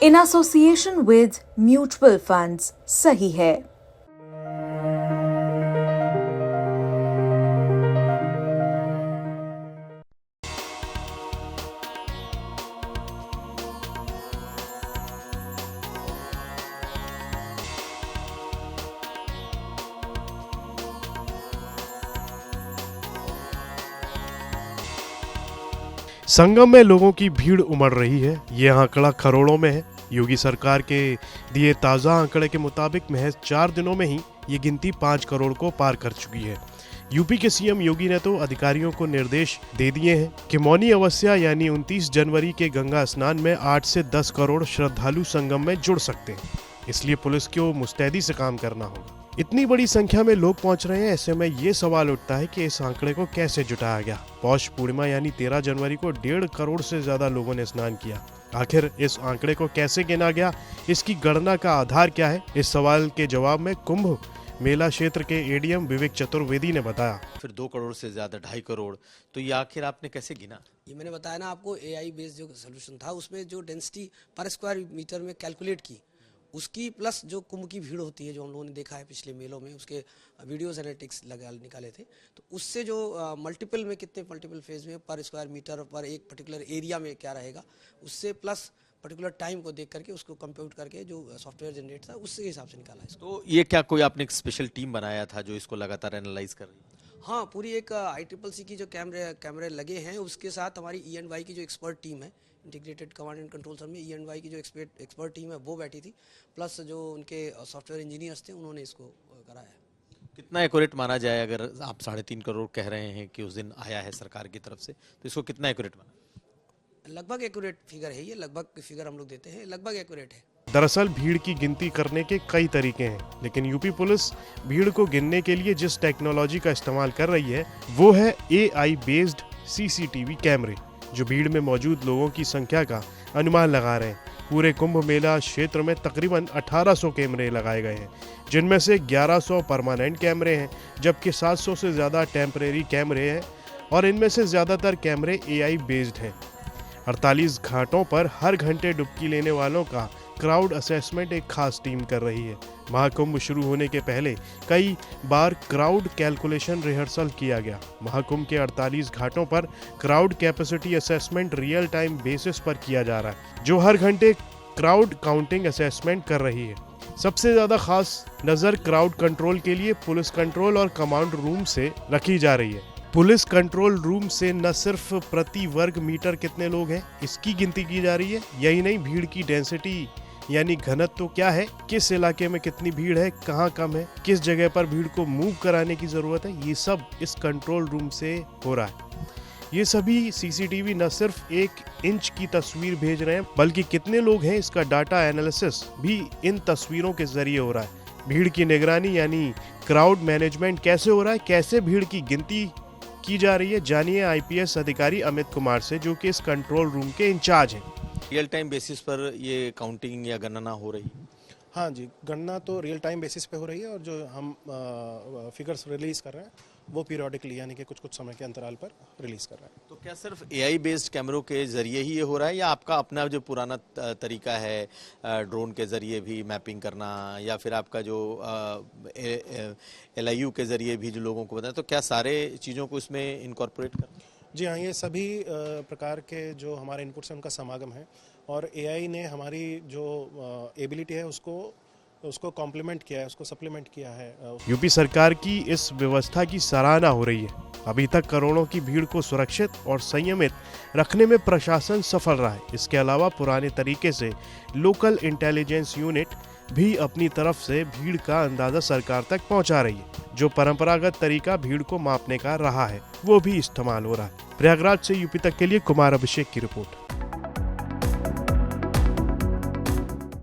in association with mutual funds. सही है। संगम में लोगों की भीड़ उमड़ रही है। ये आंकड़ा करोड़ों में है। योगी सरकार के दिए ताज़ा आंकड़े के मुताबिक महज 4 दिनों में ही ये गिनती 5 करोड़ को पार कर चुकी है। यूपी के सीएम योगी ने तो अधिकारियों को निर्देश दे दिए हैं कि मौनी अमावस्या यानी 29 जनवरी के गंगा स्नान में 8 से 10 करोड़ श्रद्धालु संगम में जुड़ सकते हैं। इसलिए पुलिस को मुस्तैदी से काम करना होगा। इतनी बड़ी संख्या में लोग पहुंच रहे हैं, ऐसे में ये सवाल उठता है कि इस आंकड़े को कैसे जुटाया गया। पौष पूर्णिमा यानी 13 जनवरी को 1.5 करोड़ से ज्यादा लोगों ने स्नान किया। आखिर इस आंकड़े को कैसे गिना गया, इसकी गणना का आधार क्या है? इस सवाल के जवाब में कुंभ मेला क्षेत्र के एडीएम विवेक चतुर्वेदी ने बताया। फिर 2 करोड़ से ज्यादा 2.5 करोड़, तो ये आखिर आपने कैसे गिना? ये मैंने बताया ना आपको, एआई बेस्ड जो सोल्यूशन था उसमें जो डेंसिटी पर स्क्वायर मीटर में कैलकुलेट की, उसकी प्लस जो कुंभ की भीड़ होती है जो हम लोगों ने देखा है पिछले मेलों में, उसके वीडियोस एनालिटिक्स निकाले थे, तो उससे जो मल्टीपल में कितने मल्टीपल फेज में पर स्क्वायर मीटर पर एक पर्टिकुलर एरिया में क्या रहेगा, उससे प्लस पर्टिकुलर टाइम को देख करके उसको कंप्यूट करके जो सॉफ्टवेयर जनरेट था उससे हिसाब से निकाला इसको। तो ये क्या कोई आपने एक स्पेशल टीम बनाया था जो इसको लगातार एनालाइज कर रही है? हाँ, पूरी एक ICCC की जो कैमरे लगे हैं, उसके साथ हमारी ENY की जो एक्सपर्ट टीम है, integrated command and control centre में ENY की जो एक्सपर्ट टीम है वो बैठी थी, प्लस जो उनके सॉफ्टवेयर इंजीनियर्स थे उन्होंने इसको कराया। कितना एक्यूरेट माना जाए? अगर आप 3.5 करोड़ कह रहे हैं कि उस दिन आया है सरकार की तरफ से, तो इसको कितना एक्यूरेट माना? लगभग एक्यूरेट फिगर है ये, लगभग फिगर हम लोग देते हैं, लगभग एक्यूरेट है। दरअसल भीड़ की गिनती करने के कई तरीके हैं, लेकिन यूपी पुलिस भीड़ को गिनने के लिए जिस टेक्नोलॉजी का इस्तेमाल कर रही है वो है AI बेस्ड CCTV कैमरे, जो भीड़ में मौजूद लोगों की संख्या का अनुमान लगा रहे हैं। पूरे कुंभ मेला क्षेत्र में तकरीबन 1800 कैमरे लगाए गए हैं, जिनमें से 1100 परमानेंट कैमरे हैं, जबकि 700 से ज़्यादा टेम्परेरी कैमरे हैं और इनमें से ज़्यादातर कैमरे AI बेस्ड हैं। 48 घाटों पर हर घंटे डुबकी लेने वालों का क्राउड असेसमेंट एक खास टीम कर रही है। महाकुंभ शुरू होने के पहले कई बार क्राउड कैलकुलेशन रिहर्सल किया गया। महाकुंभ के 48 घाटों पर crowd capacity assessment real time basis पर किया जा रहा है, जो हर घंटे क्राउड काउंटिंग असेसमेंट कर रही है। सबसे ज्यादा खास नजर क्राउड कंट्रोल के लिए पुलिस कंट्रोल और कमांड रूम से रखी जा रही है। पुलिस कंट्रोल रूम से न सिर्फ प्रति वर्ग मीटर कितने लोग हैं इसकी गिनती की जा रही है, यही नहीं भीड़ की डेंसिटी यानी घनत्व तो क्या है, किस इलाके में कितनी भीड़ है, कहाँ कम है, किस जगह पर भीड़ को मूव कराने की जरूरत है, ये सब इस कंट्रोल रूम से हो रहा है। ये सभी CCTV न सिर्फ 1 इंच की तस्वीर भेज रहे हैं, बल्कि कितने लोग हैं इसका डाटा एनालिसिस भी इन तस्वीरों के जरिए हो रहा है। भीड़ की निगरानी यानी क्राउड मैनेजमेंट कैसे हो रहा है, कैसे भीड़ की गिनती की जा रही है, जानिए IPS अधिकारी अमित कुमार से, जो कि इस कंट्रोल रूम के इंचार्ज हैं। रियल टाइम बेसिस पर ये काउंटिंग या गणना हो रही है? हाँ जी, गणना तो रियल टाइम बेसिस पे हो रही है और जो हम फिगर्स रिलीज कर रहे हैं वो पीरियोडिकली यानी कि कुछ समय के अंतराल पर रिलीज कर रहे हैं। तो क्या सिर्फ AI बेस्ड कैमरों के जरिए ही ये हो रहा है, या आपका अपना जो पुराना तरीका है ड्रोन के जरिए भी मैपिंग करना, या फिर आपका जो LIU के जरिए भी जो लोगों को बताया, तो क्या सारे चीज़ों को इसमें इनकॉर्पोरेट करना? जी हाँ, ये सभी प्रकार के जो हमारे इनपुट्स हैं उनका समागम है और AI ने हमारी जो एबिलिटी है उसको कॉम्प्लीमेंट किया है, उसको सप्लीमेंट किया है। यूपी सरकार की इस व्यवस्था की सराहना हो रही है। अभी तक करोड़ों की भीड़ को सुरक्षित और संयमित रखने में प्रशासन सफल रहा है। इसके अलावा पुराने तरीके से लोकल इंटेलिजेंस यूनिट भी अपनी तरफ से भीड़ का अंदाजा सरकार तक पहुंचा रही है। जो परंपरागत तरीका भीड़ को मापने का रहा है वो भी इस्तेमाल हो रहा है। प्रयागराज से यूपी तक के लिए कुमार अभिषेक की रिपोर्ट।